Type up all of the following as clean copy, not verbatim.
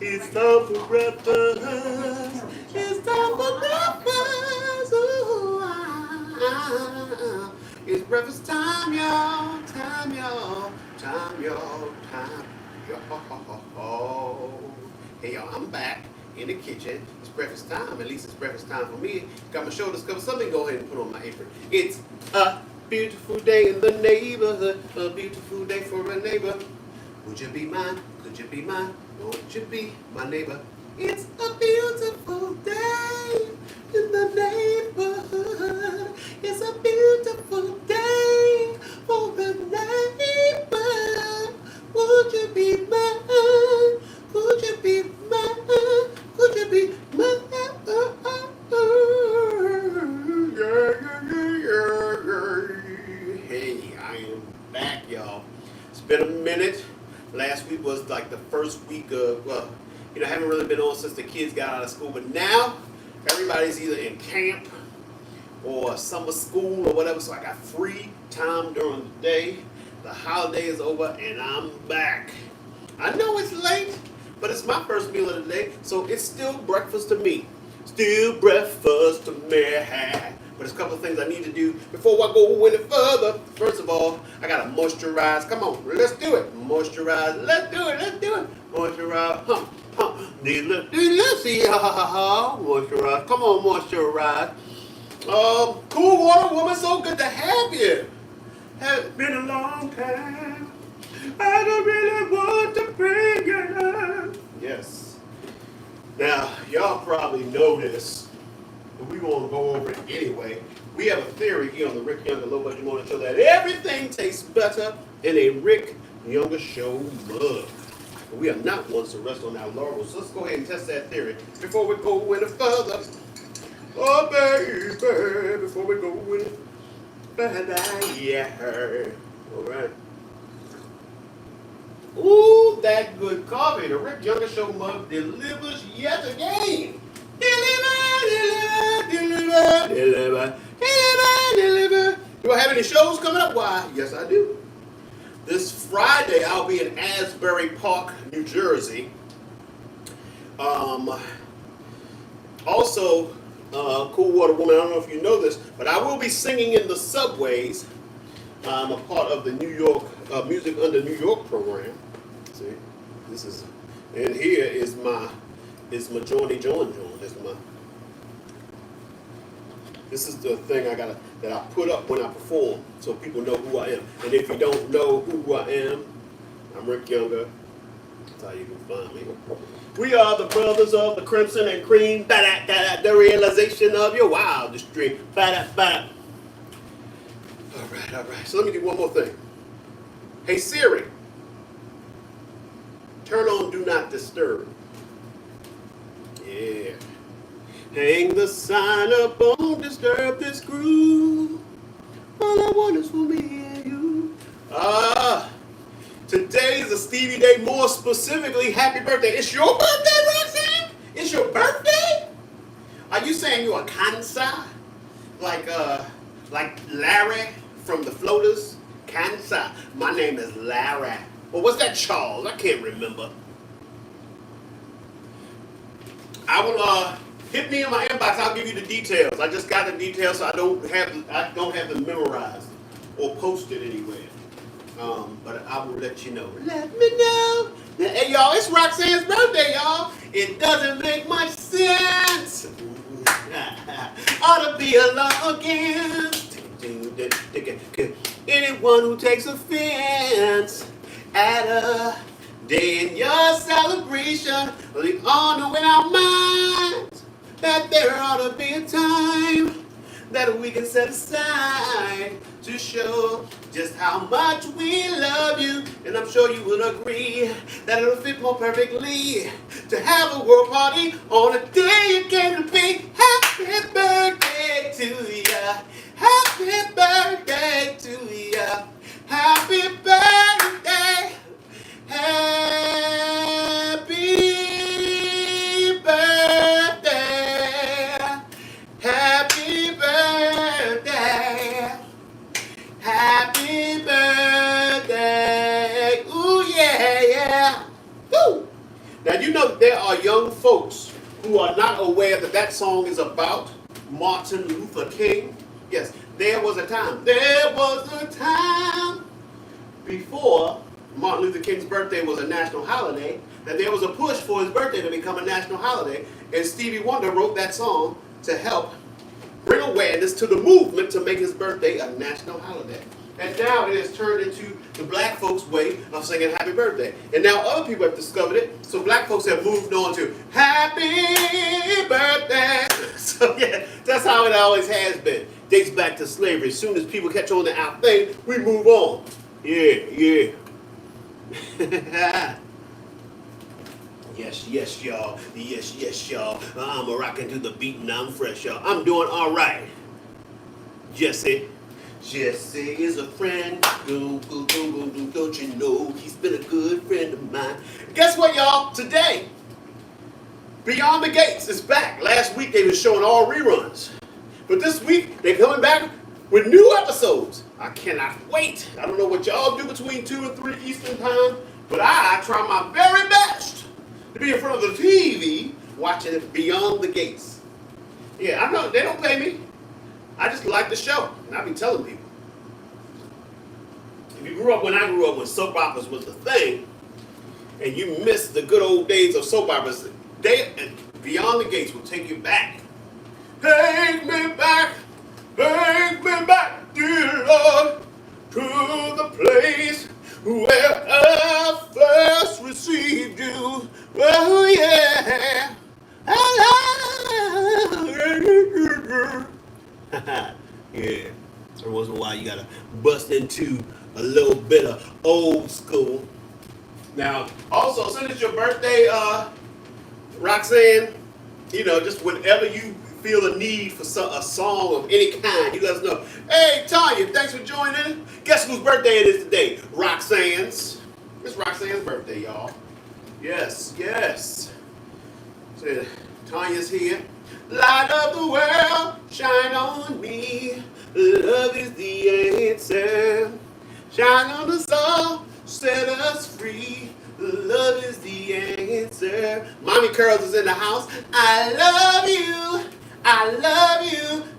It's time for breakfast. It's time for breakfast. Ooh, it's breakfast time, y'all. Time, y'all. Time, y'all. Time, y'all. Hey, y'all, I'm back in the kitchen. It's breakfast time. At least it's breakfast time for me. Got my shoulders covered. Something go ahead and put on my apron. It's a beautiful day in the neighborhood. A beautiful day for a neighbor. Would you be mine? Could you be mine? Won't you be my neighbor? It's a beautiful day in the neighborhood. It's a beautiful day for a neighbor. Would you be mine? Could you be mine? Could you be mine? Hey, I am back, y'all. It's been a minute. Last week was like the first week of, well, I haven't really been on since the kids got out of school, but now everybody's either in camp or summer school or whatever, so I got free time during the day. The holiday is over and I'm back. I know it's late, but it's my first meal of the day, so it's still breakfast to me. Still breakfast to me. But there's a couple of things I need to do before I go any further. First of all, I gotta moisturize. Come on, let's do it. Moisturize. Let's do it. Let's do it. Moisturize. Let's see. Moisturize. Come on, moisturize. Cool water woman, so good to have you. Has been a long time. I don't really want to bring it up. Yes. Now, y'all probably know this, but we're going to go over it anyway. We have a theory here on the Rick Younger Low Budget Morning Show that everything tastes better in a Rick Younger Show mug. But we are not ones to rest on our laurels. So let's go ahead and test that theory before we go any further. Oh, baby, before we go any further. Yeah. All right. Ooh, that good coffee. The Rick Younger Show mug delivers yet again. Deliver. Do I have any shows coming up? Why, yes I do. This Friday I'll be in Asbury Park, New Jersey. Also, Cool Water Woman, I don't know if you know this, but I will be singing in the subways. I'm a part of the New York Music Under New York program. See, this is, and here is my Johnny John. This is the thing that I put up when I perform, so people know who I am. And if you don't know who I am, I'm Rick Younger. That's how you can find me. We are the brothers of the Crimson and Cream. The realization of your wildest dream. All right. So let me do one more thing. Hey Siri, turn on Do Not Disturb. Yeah. Hang the sign up, don't disturb this groove. All I want is for me and you. Today is a Stevie Day. More specifically, happy birthday. It's your birthday, Roxanne? It's your birthday? Are you saying you're a Cancer? Like Larry from the Floaters? Cancer. My name is Larry. Well, what's that, Charles? I can't remember. I will hit me in my inbox. I'll give you the details. I just got the details, so I don't have them memorized or posted anywhere. But I will let you know. Let me know. Hey y'all, it's Roxanne's birthday, y'all. It doesn't make much sense. Ought to be alone again. Anyone who takes offense at a day in your celebration, we all know in our minds that there ought to be a time that we can set aside to show just how much we love you. And I'm sure you will agree that it'll fit more perfectly to have a world party on a day you came to be. Happy birthday to ya. Happy birthday to ya. Happy birthday. Happy birthday. Happy birthday. Happy birthday. Ooh, yeah, yeah. Woo. Now you know there are young folks who are not aware that that song is about Martin Luther King. Yes, there was a time. There was a time before Martin Luther King's birthday was a national holiday, that there was a push for his birthday to become a national holiday, and Stevie Wonder wrote that song to help bring awareness to the movement to make his birthday a national holiday. And now it has turned into the black folks' way of singing happy birthday. And now other people have discovered it, so black folks have moved on to happy birthday. So yeah, that's how it always has been. Dates back to slavery. As soon as people catch on to our thing, we move on. Yeah. Yes, y'all. Yes, y'all. I'm rocking to the beat and I'm fresh, y'all. I'm doing all right. Jesse is a friend. Don't you know he's been a good friend of mine? Guess what, y'all? Today, Beyond the Gates is back. Last week they were showing all reruns, but this week they're coming back with new episodes. I cannot wait. I don't know what y'all do between 2 and 3 Eastern time, but I try my very best to be in front of the TV watching Beyond the Gates. Yeah, I know they don't pay me. I just like the show, and I be telling people. If you grew up when I grew up when soap operas was the thing, and you missed the good old days of soap operas, Beyond the Gates will take you back. Take me back, dear Lord, to the place where I first received you. Oh yeah, yeah. Every once in a while you gotta bust into a little bit of old school. Now, also, since it's your birthday, Roxanne, just whenever you feel a need for a song of any kind, you let us know. Hey, Tanya, thanks for joining. Guess whose birthday it is today? Roxanne's. It's Roxanne's birthday, y'all. Yes. So, Tanya's here. Light of the world, shine on me. Love is the answer. Shine on us all, set us free. Love is the answer. Mommy Curls is in the house. I love you,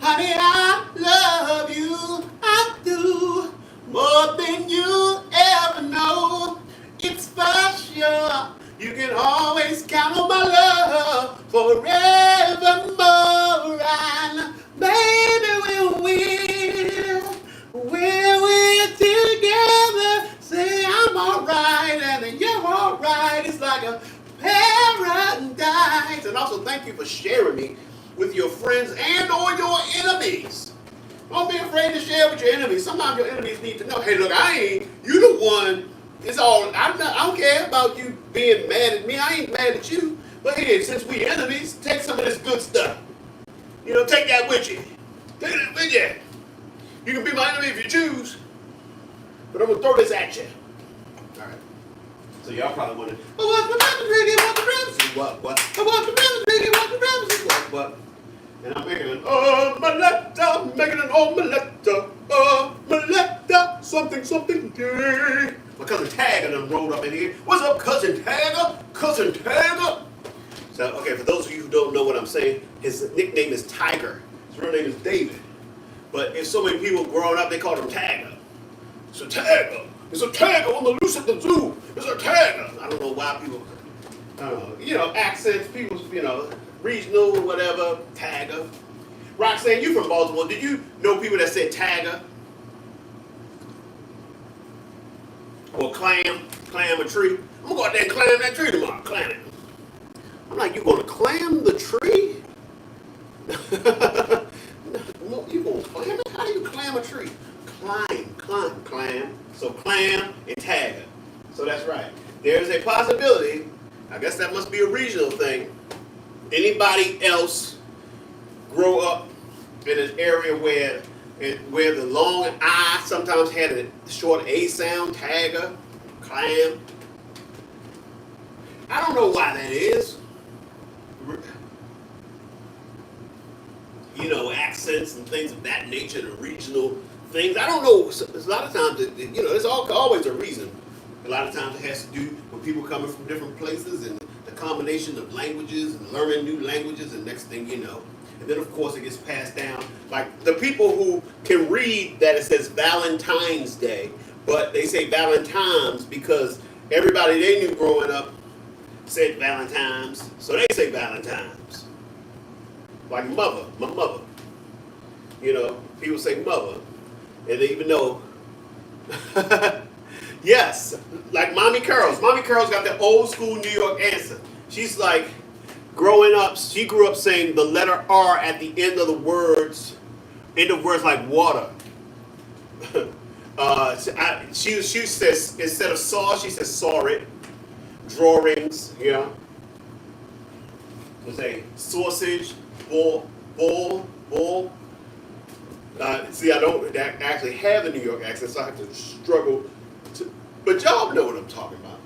honey, I love you. I do more than you ever know. It's for sure. You can always count on my love forevermore. And baby, we're together. Say I'm alright and you're alright. It's like a paradise. And also thank you for sharing me with your friends and or your enemies. Don't be afraid to share with your enemies. Sometimes your enemies need to know, hey, look, you the one. It's all, I don't care about you being mad at me. I ain't mad at you. But hey, since we enemies, take some of this good stuff. Take that with you. Take it with you. You can be my enemy if you choose. But I'm going to throw this at you. All right. So y'all probably wondering, what's the Brothers Ricky? What's the Brothers? What? What's the Brothers Ricky? What's the Brothers? What? And I'm making an omelette, something day. My cousin Tagger done rolled up in here. What's up, cousin Tagger? Cousin Tagger? So, okay, for those of you who don't know what I'm saying, his nickname is Tiger. His real name is David. But if so many people growing up, they called him Tagger. It's a Tagger. It's a Tagger on the loose at the zoo. It's a Tagger. I don't know why people, accents, people, regional or whatever, Tagger. Roxanne, you from Baltimore. Did you know people that said Tagger? Or clam a tree? I'm going to go out there and clam that tree tomorrow. Clam it. I'm like, you going to clam the tree? You going to clam it? How do you clam a tree? Climb. So clam and Tagger. So that's right. There's a possibility, I guess that must be a regional thing. Anybody else grow up in an area where the long I sometimes had a short A sound, Tagger, clam? I don't know why that is. Accents and things of that nature, the regional things. I don't know. A lot of times, there's always a reason. A lot of times it has to do with people coming from different places and the combination of languages and learning new languages, and next thing you know. And then, of course, it gets passed down. Like the people who can read that it says Valentine's Day, but they say Valentine's because everybody they knew growing up said Valentine's, so they say Valentine's. Like mother, my mother. You know, people say mother, and they even know. Yes, like Mommy Curls. Mommy Curls got the old school New York answer. She's like, growing up, she grew up saying the letter R at the end of words like water. She says, instead of saw, she says saw it. Drawings, you know. Let's say sausage, bull. See, I don't actually have the New York accent, so I have to struggle to. But y'all know what I'm talking about.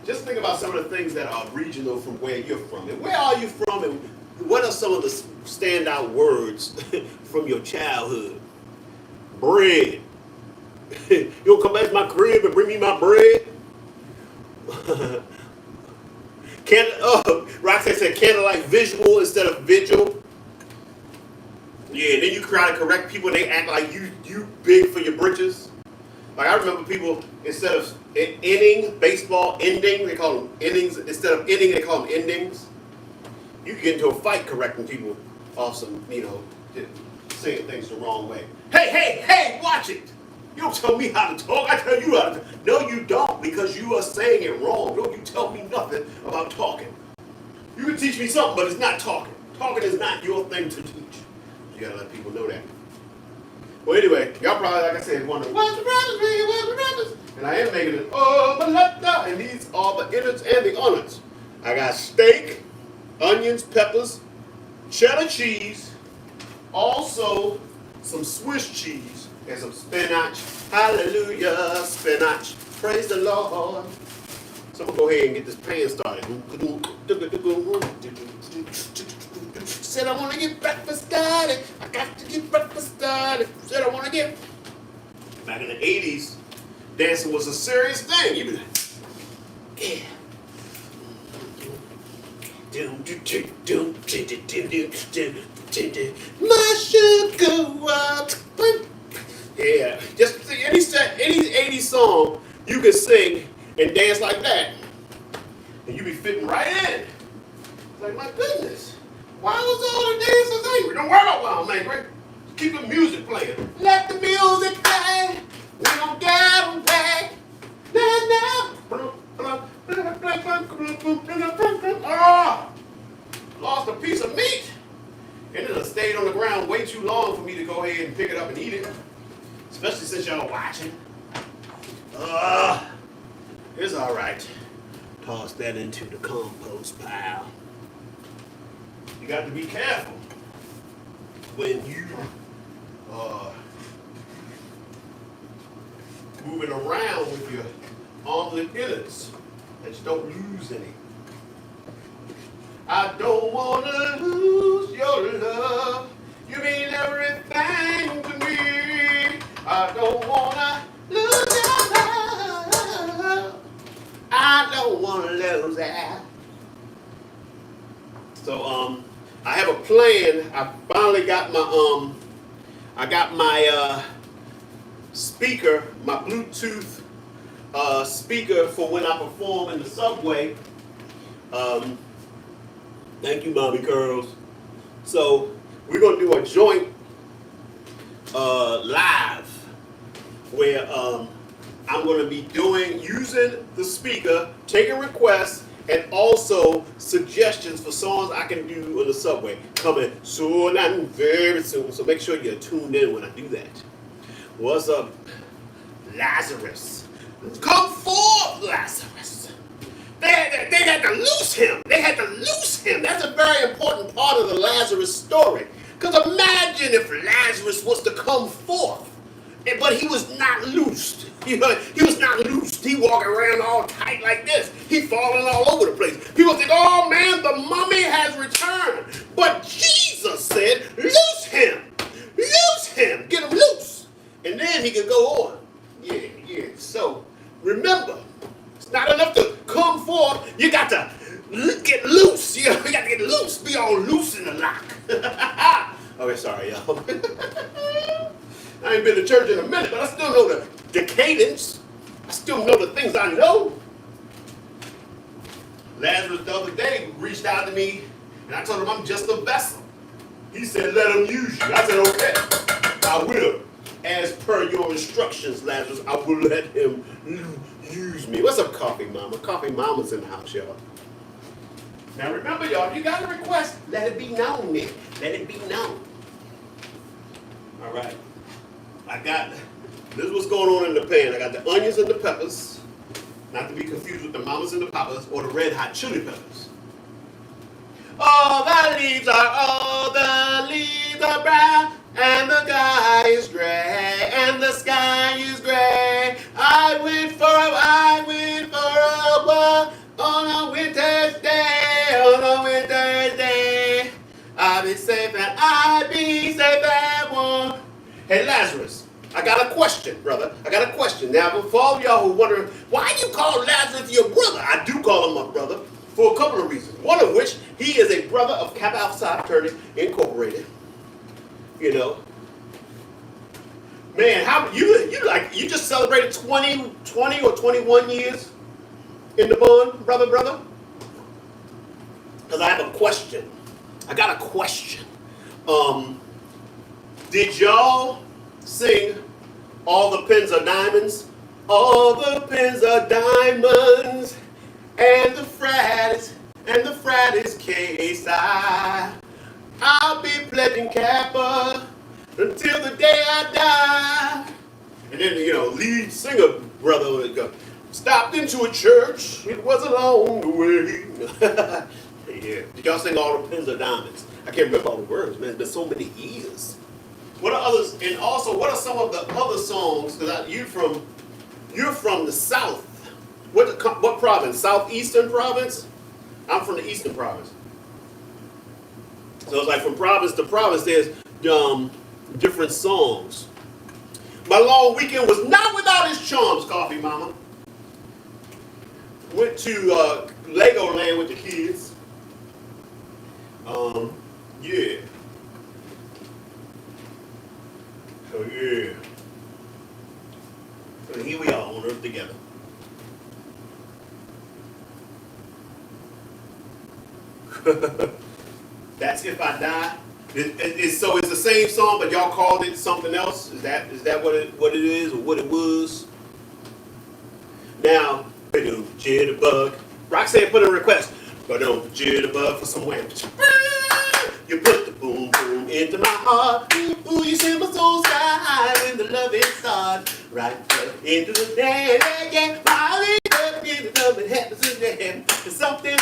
Just think about some of the things that are regional from where you're from. And where are you from, and what are some of the standout words from your childhood? Bread. You gonna come back to my crib and bring me my bread? Roxanne said candlelight visual instead of vigil. Yeah, and then you try to correct people and they act like you big for your britches. Like I remember people, instead of inning, baseball, ending, they call them innings. Instead of inning, they call them endings. You can get into a fight correcting people off some, saying things the wrong way. Hey, watch it. You don't tell me how to talk, I tell you how to talk. No, you don't, because you are saying it wrong. Don't you tell me nothing about talking. You can teach me something, but it's not talking. Talking is not your thing to teach. You gotta let people know that. Well, anyway, y'all probably, like I said, wondering, what's the brothers? And I am making it, and these are the innards and the unnards. I got steak, onions, peppers, cheddar cheese, also some Swiss cheese, and some spinach. Hallelujah, spinach. Praise the Lord. So I'm going to go ahead and get this pan started. Said I want to get breakfast started. I got to get breakfast started. Said I want to get. Back in the 80s, dancing was a serious thing. You be like, yeah. My sugar. Yeah, just any 80s song you can sing and dance like that, and you be fitting right in. It's like, my goodness, why was all the dancers angry? Don't worry about why I'm angry. Just keep the music playing. Let the music play. We don't get away. Oh, lost a piece of meat, and it stayed on the ground way too long for me to go ahead and pick it up and eat it. Especially since y'all watching. It's all right. Toss that into the compost pile. You got to be careful when you moving around with your arms and innards, that you don't lose any. I don't want to lose your love. You mean everything to me. I don't want to lose your love. I don't want to lose that. So, I have a plan. I finally got my, speaker, my Bluetooth speaker for when I perform in the subway. Thank you, Mommy Curls. So we're gonna do a joint live where I'm gonna be using the speaker, taking requests, and also suggestions for songs I can do on the subway. Coming soon and very soon. So make sure you're tuned in when I do that. What's up, Lazarus? Come forth, Lazarus. They had to loose him. They had to loose him. That's a very important part of the Lazarus story. Because imagine if Lazarus was to come forth, but he was not loosed. He was not loosed. He walking around all tight like this. He falling all over the place. People think, oh man, the mummy has returned. But Jesus said, loose him. Loose him. Get him loose. And then he could go on. Yeah. So remember, it's not enough to come forth. You got to get y'all loosen the lock. Okay, sorry, y'all. I ain't been to church in a minute, but I still know the cadence. I still know the things I know. Lazarus the other day reached out to me, and I told him I'm just a vessel. He said, let him use you. I said, okay, I will. As per your instructions, Lazarus, I will let him use me. What's up, Coffee Mama? Coffee Mama's in the house, y'all. Now remember, y'all, you got a request. Let it be known, Nick. Let it be known. All right. This is what's going on in the pan. I got the onions and the peppers. Not to be confused with the mamas and the papas or the red hot chili peppers. All the leaves are brown, and the sky is gray, and the sky is gray. I went for a walk on a winter's day, I'll be safe and warm. Hey, Lazarus, I got a question, brother. I got a question. Now, for all of y'all who are wondering, why do you call Lazarus your brother? I do call him my brother for a couple of reasons. One of which, he is a brother of Kappa Alpha Psi Fraternity Incorporated. You know. Man, how you just celebrated 20 or 21 years in the bond, brother? Because I have a question. I got a question. Did y'all sing All the Pins Are Diamonds? All the pins are diamonds, and the Fridays case I'll be pledging Kappa until the day I die. And then, lead singer brother would go, stopped into a church, it was along the way. Yeah. Did y'all sing All the Pins Are Diamonds? I can't remember all the words, man. It's been so many years. What are others? And also, what are some of the other songs? Because you're from the South. What province? Southeastern province? I'm from the Eastern province. So it's like from province to province, there's different songs. My long weekend was not without its charms, Coffee Mama. Went to Legoland with the kids. Yeah. So yeah. So here we are on Earth together. That's If I Die. So it's the same song, but y'all called it something else. Is that what it is or what it was? Now, jitterbug. Roxanne put a request. But don't jitterbug for some wham. You put the boom boom into my heart. Ooh, you send my soul sky high when the love is hard. Right into the dance, yeah. My up in the love that happens in the heaven. There's something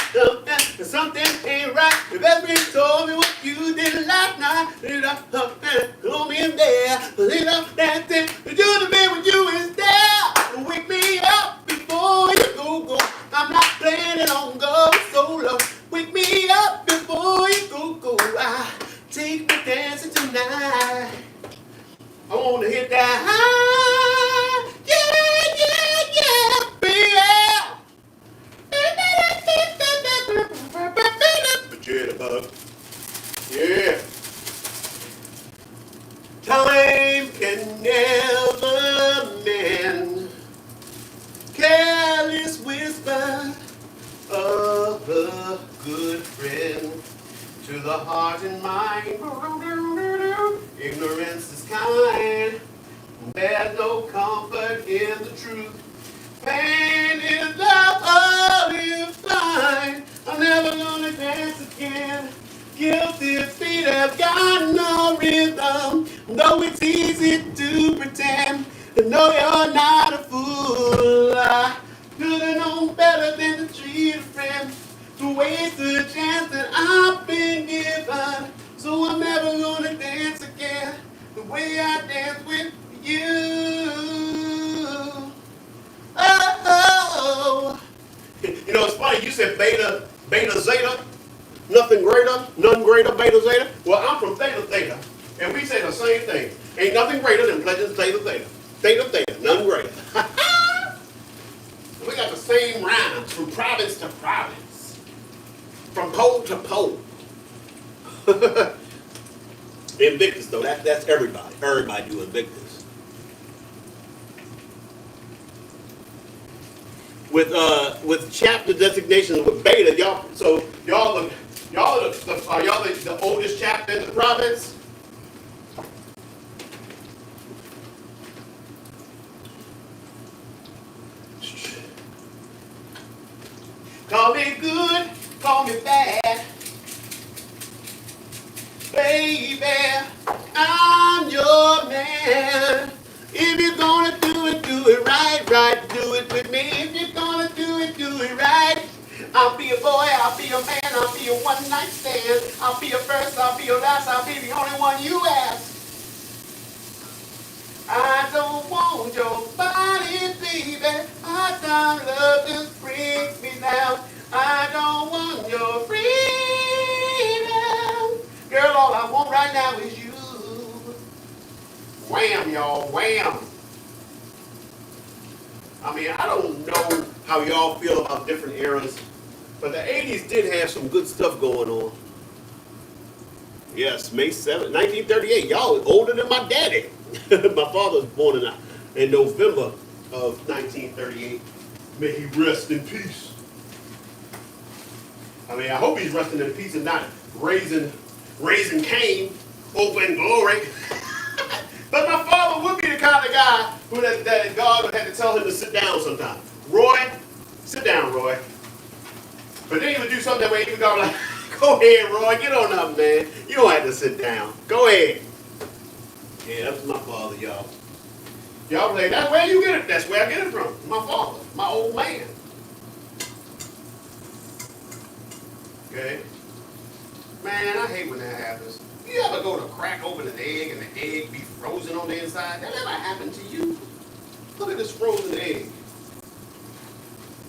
ain't right. If every told me what you did last night, come in there, that thing that you to be when you is there. Wake me up before you go. I'm not planning on going solo. Wake me up before you go. Take me dancing tonight. I want to hit that high. Yeah, jitterbug. Yeah. Time can never mend. Careless whisper of a good friend to the heart and mind. Ignorance is kind. There's no comfort in the truth. Pain is love, all you find. I'm never gonna dance again. Guilty feet have got no rhythm. Though it's easy to pretend. No, you're not a fool. I could've known better than to treat a friend. To waste the chance that I've been given. So I'm never gonna dance again the way I danced with you. Oh. You know, it's funny, you said beta, zeta, none greater, beta, zeta. Well, I'm from theta, and we say the same thing. Ain't nothing greater than pledging theta. Theta, none greater. We got the same rhymes from province to province, from pole to pole. Invictus though, that's everybody. Everybody do Invictus. With chapter designations with beta, y'all. So are y'all the oldest chapter in the province? Call me good, call me bad. Baby, I'm your man. If you're gonna do it right, right, do it with me. If you're gonna do it right. I'll be a boy, I'll be a man, I'll be a one-night stand. I'll be your first, I'll be your last, I'll be the only one you ask. I don't want your body, baby. I don't love just brings me down. I don't want your freedom. Girl, all I want right now is you. Wham, y'all, wham. I mean, I don't know how y'all feel about different eras, but the 80s did have some good stuff going on. Yes, May 7th, 1938. Y'all older than my daddy. My father was born in November of 1938. May he rest in peace. I mean, I hope he's resting in peace and not raising Cain over in glory. But my father would be the kind of guy who that God would have to tell him to sit down sometime. Roy, sit down, Roy. But then he would do something that way he would go like, go ahead, Roy, get on up, man. You don't have to sit down. Go ahead. Yeah, that was my father, y'all. Y'all say, that's where you get it. That's where I get it from. My father, my old man. Okay? Man, I hate when that happens. You ever go to crack open an egg and the egg be frozen on the inside? That ever happened to you? Look at this frozen egg.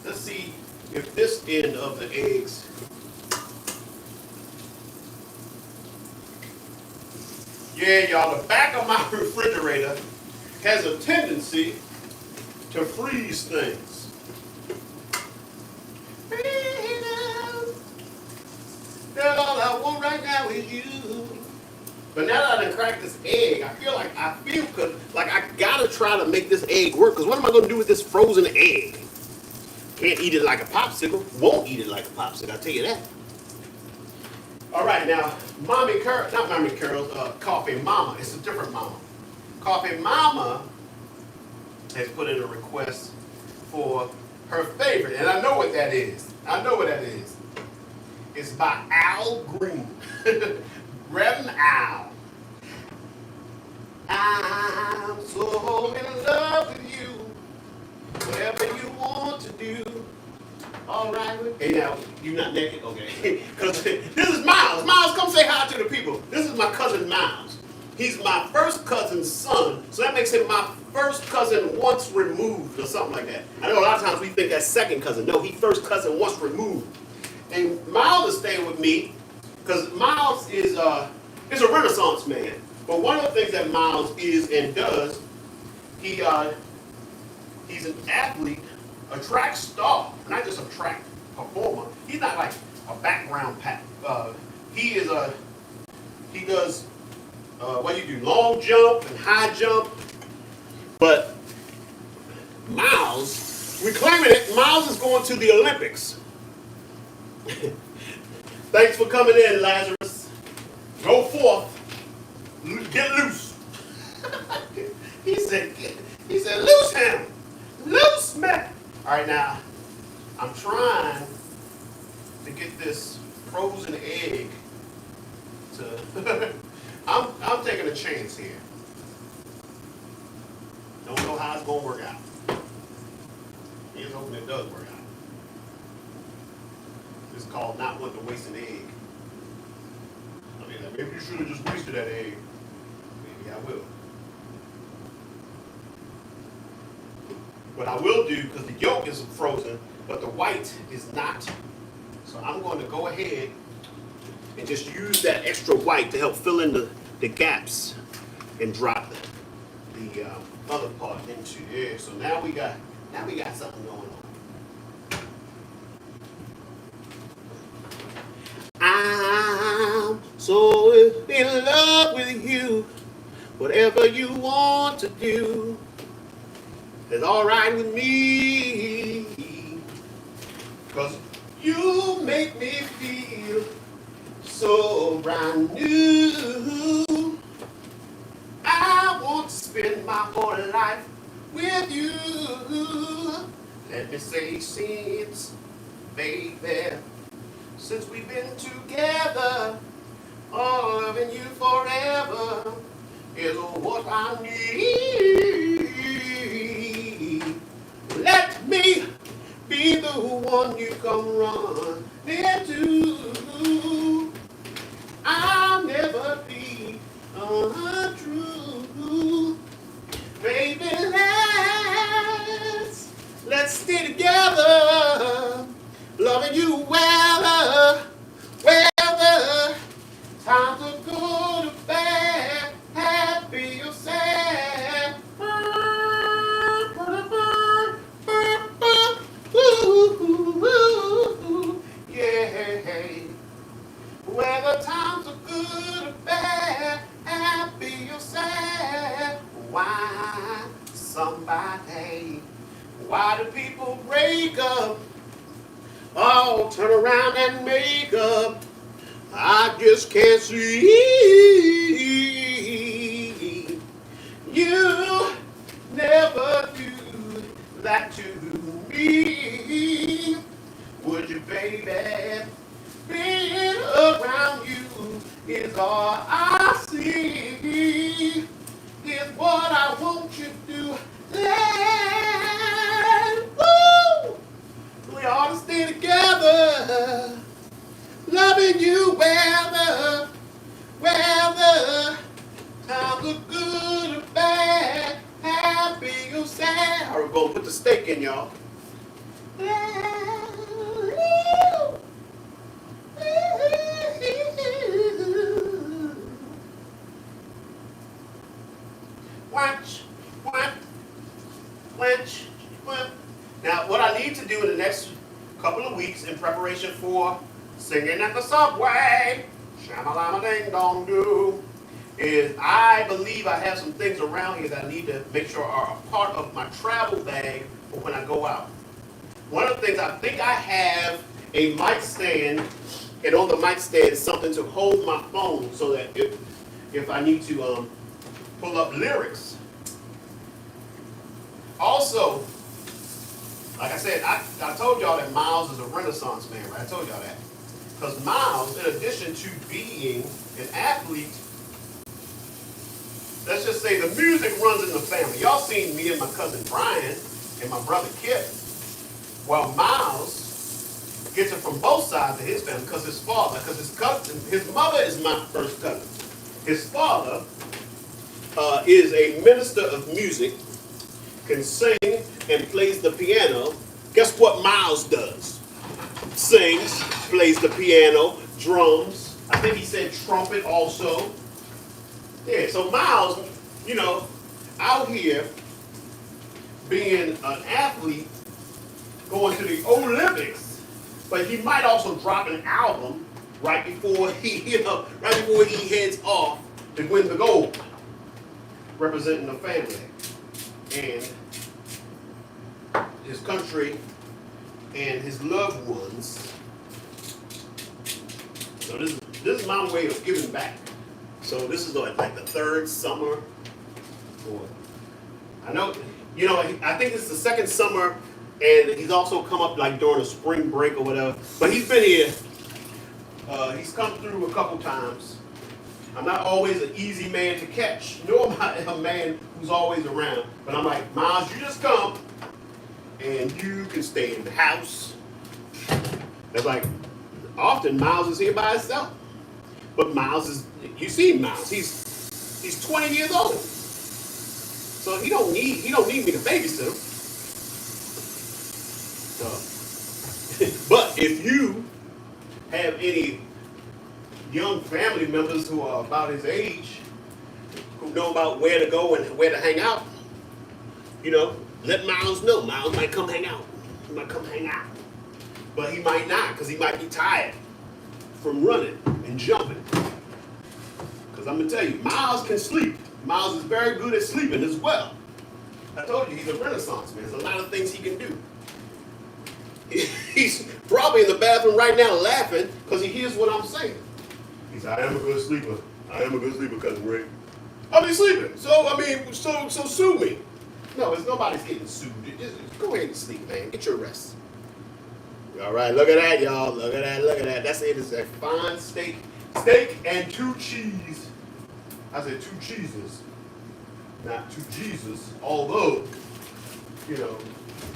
Let's see if this end of the eggs yeah, y'all, the back of my refrigerator has a tendency to freeze things. Girl, all I want right now is you. But now that I done cracked this egg, I feel like I gotta try to make this egg work. Because what am I gonna do with this frozen egg? Can't eat it like a popsicle. Won't eat it like a popsicle, I'll tell you that. All right, now, Coffee Mama. It's a different mama. Coffee Mama has put in a request for her favorite, and I know what that is. It's by Al Green. Reverend Al. I'm so in love with you. Whatever you want to do. All right. Hey, now, you not naked? Okay. Because this is Miles. Miles, come say hi to the people. This is my cousin Miles. He's my first cousin's son, so that makes him my first cousin once removed or something like that. I know a lot of times we think that's second cousin. No, he first cousin once removed. And Miles is staying with me because Miles is a Renaissance man. But one of the things that Miles is and does, he's an athlete, a track star, not just a track performer. He's not like a background pack. He does what you do, long jump and high jump. But Miles, we're claiming it. Miles is going to the Olympics. Thanks for coming in, Lazarus. Go forth. Get loose. He said, loose him. Loose me. All right, now, I'm trying to get this frozen egg to, I'm taking a chance here. Don't know how it's going to work out. Here's hoping it does work out. It's called not wanting to waste an egg. I mean, maybe you should have just wasted that egg. Maybe I will. What I will do, because the yolk is frozen, but the white is not. So I'm going to go ahead and just use that extra white to help fill in the gaps and drop the other part into there. So now we got something going on. I'm so love with you. Whatever you want to do is all right with me. 'Cause you make me feel so brand new. I want to spend my whole life with you. Let me say since, baby, since we've been together, loving you forever is what I need. Let me be the one you come run into. I'll never be untrue. Baby, let's stay together, loving you well, well. Times are good or bad, happy or sad. Yeah. Whether times are good or bad, happy or sad. Why somebody? Why do people break up? Oh, turn around and make up. I just can't see. You never do that to me. Would you, baby? Being around you is all I see. Is what I want you to do. Woo! We ought to stay together, loving you well, well. Times are good or bad, happy or sad. All right, we're gonna put the steak in, y'all. Watch, watch, watch, watch. Now, what I need to do in the next couple of weeks in preparation for singing at the subway, shamalama ding dong do, is I believe I have some things around here that I need to make sure are a part of my travel bag for when I go out. One of the things, I think I have a mic stand, and on the mic stand is something to hold my phone so that if I need to pull up lyrics. Also, like I said, I told y'all that Miles is a Renaissance man, right? I told y'all that. Because Miles, in addition to being an athlete, let's just say the music runs in the family. Y'all seen me and my cousin Brian and my brother Kip. Well, Miles gets it from both sides of his family because his father, because his mother is my first cousin. His father is a minister of music, can sing and plays the piano. Guess what Miles does? Sings, plays the piano, drums. I think he said trumpet also. Yeah, so Miles, out here being an athlete, going to the Olympics, but he might also drop an album right before he heads off to win the gold, representing the family and his country and his loved ones. So this is my way of giving back. So this is like the third summer, or I think it's the second summer, and he's also come up like during a spring break or whatever. But he's been here. He's come through a couple times. I'm not always an easy man to catch, nor am I a man who's always around. But I'm like, Miles, you just come, and you can stay in the house. That's like, often Miles is here by himself. But Miles is, you see Miles, he's 20 years old. So he don't need me to babysit him. So, but if you have any young family members who are about his age, who know about where to go and where to hang out, let Miles know. Miles might come hang out. He might come hang out. But he might not, because he might be tired from running and jumping. Because I'm going to tell you, Miles can sleep. Miles is very good at sleeping as well. I told you, he's a renaissance man. There's a lot of things he can do. He's probably in the bathroom right now laughing because he hears what I'm saying. He said, I am a good sleeper. I am a good sleeper, Cousin Rick. I'll be sleeping. So sue me. No, it's nobody's getting sued. Just go ahead and sleep, man. Get your rest. All right, look at that, y'all. Look at that, look at that. That's it. It's a fine steak. Steak and 2 cheese. I said 2 cheeses, not 2 Jesus. Although, you know,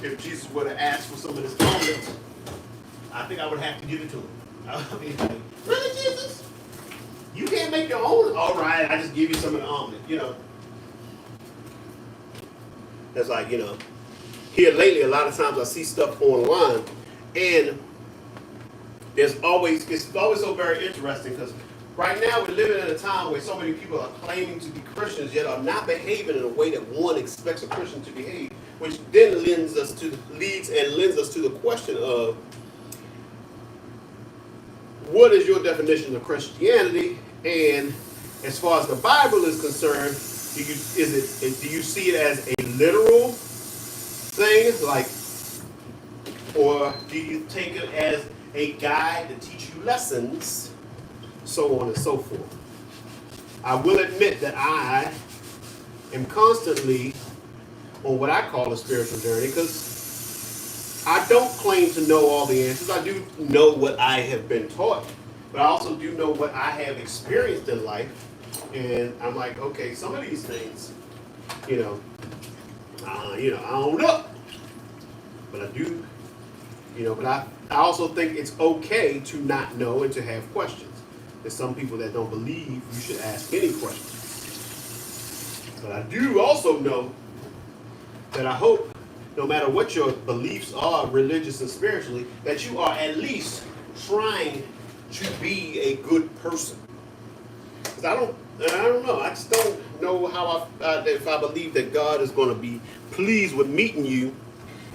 if Jesus would have asked for some of this omelet, I think I would have to give it to him. I mean, like, really, Jesus? You can't make your own? All right, I just give you some of the omelet, you know. That's like, you know, here lately, a lot of times I see stuff online, and it's always so very interesting because right now we're living in a time where so many people are claiming to be Christians yet are not behaving in a way that one expects a Christian to behave, which then leads us to the question of what is your definition of Christianity, and as far as the Bible is concerned, do you see it as a literal thing, like, or do you take it as a guide to teach you lessons, so on and so forth? I will admit that I am constantly on what I call a spiritual journey because I don't claim to know all the answers. I do know what I have been taught, but I also do know what I have experienced in life. And I'm like, okay, some of these things, I don't know, but I do, but I also think it's okay to not know and to have questions. There's some people that don't believe you should ask any questions. But I do also know that I hope, no matter what your beliefs are, religious and spiritually, that you are at least trying to be a good person. Because I don't know. I just don't know how if I believe that God is going to be pleased with meeting you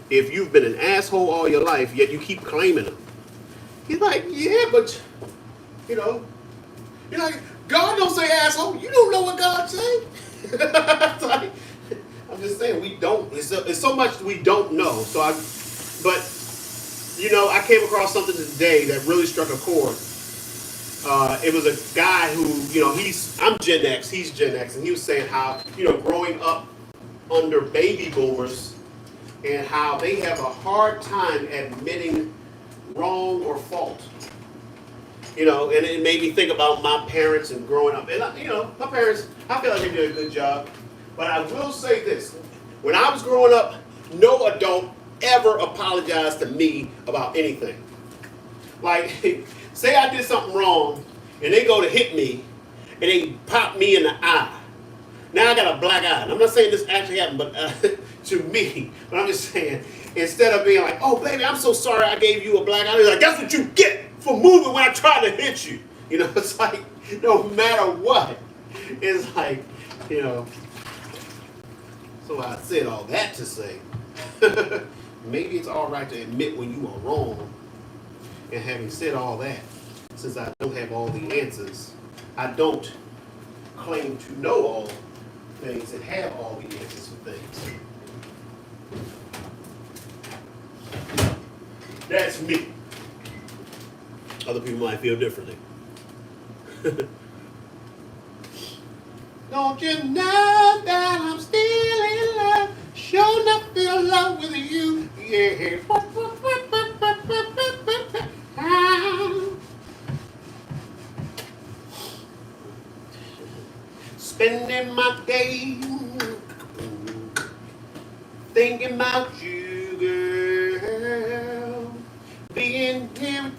if you've been an asshole all your life, yet you keep claiming him. He's like, yeah, but, you're like, God don't say asshole. You don't know what God say. Like, I'm just saying, we don't. It's so much we don't know. I came across something today that really struck a chord. It was a guy who, I'm Gen X, he's Gen X, and he was saying how, growing up under baby boomers and how they have a hard time admitting wrong or fault. And it made me think about my parents and growing up. And, my parents, I feel like they did a good job. But I will say this. When I was growing up, no adult ever apologized to me about anything. Like, say I did something wrong, and they go to hit me, and they pop me in the eye. Now I got a black eye. And I'm not saying this actually happened, but to me. But I'm just saying, instead of being like, oh, baby, I'm so sorry I gave you a black eye. They're like, that's what you get for moving when I try to hit you. It's like, no matter what. It's like, So I said all that to say, maybe it's all right to admit when you are wrong. And having said all that, since I don't have all the answers, I don't claim to know all things and have all the answers for things. That's me. Other people might feel differently. Don't you know that I'm still in love? Sure enough, feel in love with you. Yeah. Spending my day thinking about you, girl. Being here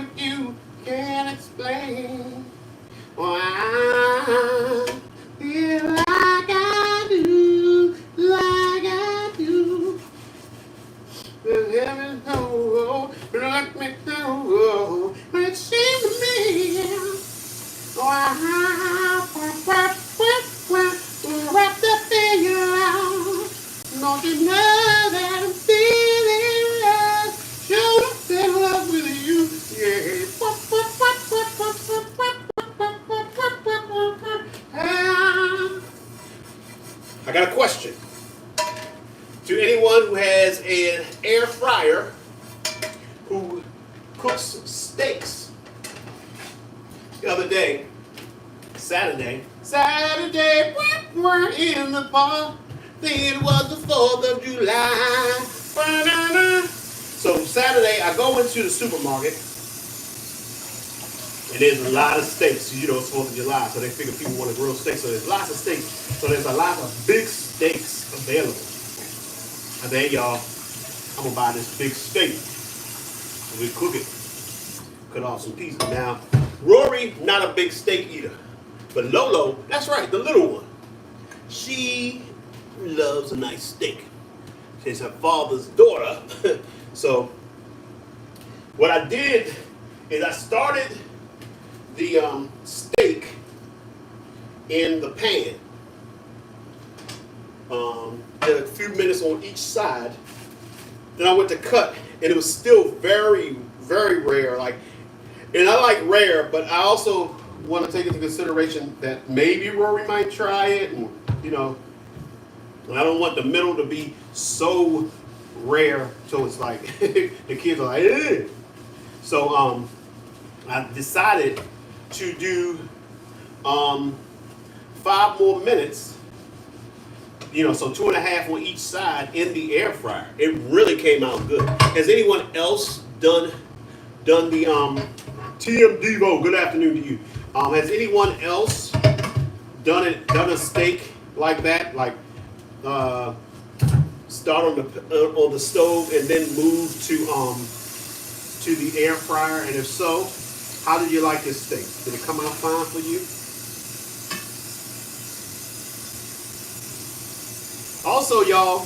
with you, can't explain why I feel like I do, But heaven knows, let me know, but it seems to me, wrap that thing around. Don't you know that I'm still in love? Sure, I'm in love with you, yeah. cook some steaks. The other day, Saturday, we're in the park. Think it was the 4th of July. So Saturday, I go into the supermarket, and there's a lot of steaks. You know, it's 4th of July, so they figure people want to grill steaks. So there's lots of steaks. So there's a lot of big steaks available. And then, y'all, I'm gonna buy this big steak. We cook it. Cut off some pieces. Now, Rory, not a big steak eater. But Lolo, that's right, the little one. She loves a nice steak. She's her father's daughter. So, what I did is I started the steak in the pan. Did a few minutes on each side. Then I went to cut, and it was still very, very rare. And I like rare, but I also want to take into consideration that maybe Rory might try it, and I don't want the middle to be so rare, so it's like the kids are like, eh. So I decided to do 5 more minutes. So 2.5 on each side in the air fryer. It really came out good. Has anyone else done the TM Devo? Good afternoon to you. Has anyone else done a steak like that? Start on the stove and then move to the air fryer? And if so, how did you like this steak? Did it come out fine for you? Also, y'all,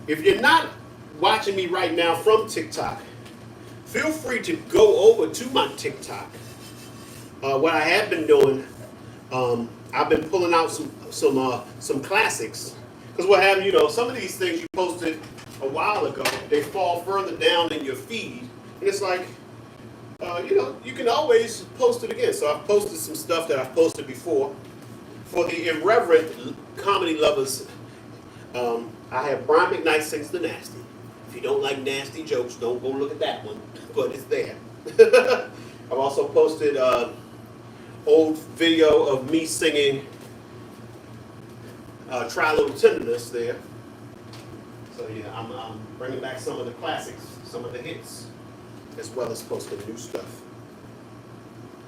if you're not watching me right now from TikTok, feel free to go over to my TikTok. What I have been doing, I've been pulling out some classics. Because what happened, some of these things you posted a while ago, they fall further down in your feed. And it's like, you can always post it again. So I've posted some stuff that I've posted before. For the irreverent comedy lovers, I have Brian McKnight Sings the Nasty. If you don't like nasty jokes, don't go look at that one, but it's there. I've also posted old video of me singing Try a Little Tenderness there. So yeah, I'm bringing back some of the classics, some of the hits, as well as posting new stuff.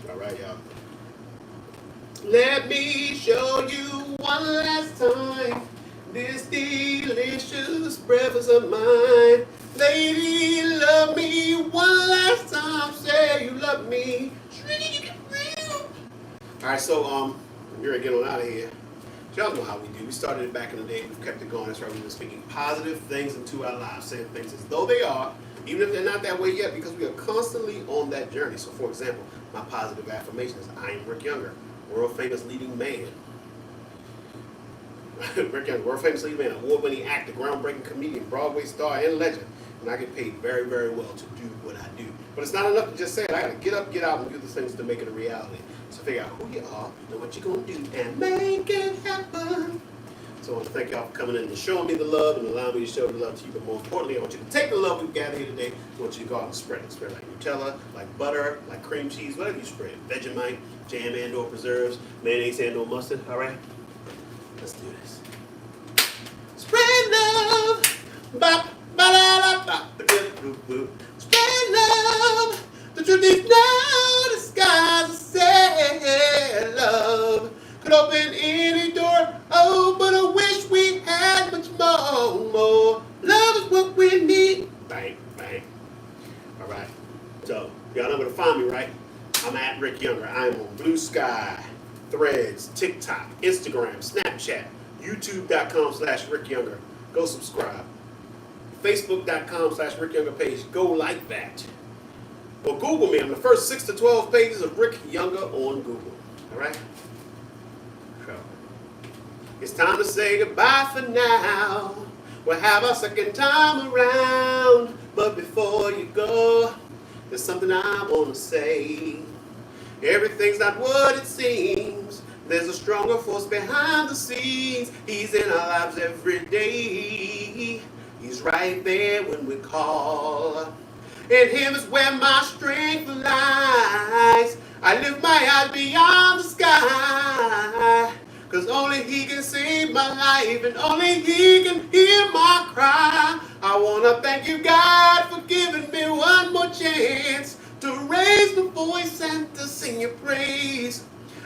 All right, y'all. Let me show you one last time this delicious breakfast of mine. Lady, love me one last time. Say you love me. All right, so we're gonna get on out of here. Y'all know how we do. We started it back in the day. We've kept it going. That's right. We've been speaking positive things into our lives, saying things as though they are, even if they're not that way yet, because we are constantly on that journey. So, for example, my positive affirmation is, I am Rick Younger, world famous leading man. Rick Younger, world famous leading man, award-winning actor, groundbreaking comedian, Broadway star, and legend. And I get paid very, very well to do what I do. But it's not enough to just say it. I got to get up, get out, and do the things to make it a reality. So figure out who you are, know what you're going to do, and make it happen. So I want to thank y'all for coming in and showing me the love and allowing me to show the love to you. But more importantly, I want you to take the love we've gathered here today. I want you to go out and spread it. Spread it like Nutella, like butter, like cream cheese, whatever you spread. Vegemite, jam and or preserves, mayonnaise and or mustard. All right? Let's do this. Spread love. Bop, ba-da-da, bop, ba-da-da-boo-boo. Spread love. The truth is now the skies are set. Love could open any door. Oh, but I wish we had much more. Love is what we need. Bang, bang. All right. So, y'all know where to find me, right? I'm at Rick Younger. I'm on Blue Sky, Threads, TikTok, Instagram, Snapchat, YouTube.com/Rick Younger. Go subscribe. Facebook.com/Rick Younger page. Go like that. Or Google me. I'm the first 6 to 12 pages of Rick Younger on Google. All right? It's time to say goodbye for now. We'll have our second time around. But before you go, there's something I want to say. Everything's not what it seems. There's a stronger force behind the scenes. He's in our lives every day. He's right there when we call. In him is where my strength lies. I lift my eyes beyond the sky. Cause only he can save my life and only he can hear my cry. I wanna thank you, God, for giving me one more chance to raise my voice and to sing your praise.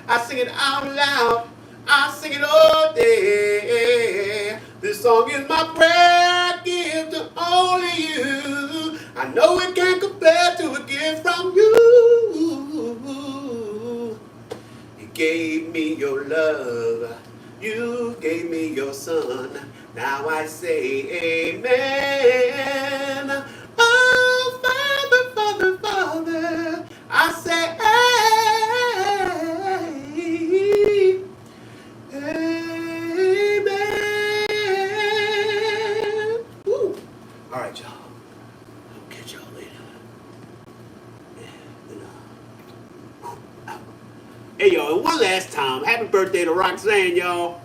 I sing it out loud. I sing it all day. This song is my prayer, gift to only you. I know it can't compare to a gift from you. You gave me your love. You gave me your son. Now I say amen. Oh, Father, Father, Father. I say amen. Woo. All right, y'all. I'll catch y'all later. Hey, y'all, and one last time, happy birthday to Roxanne, y'all.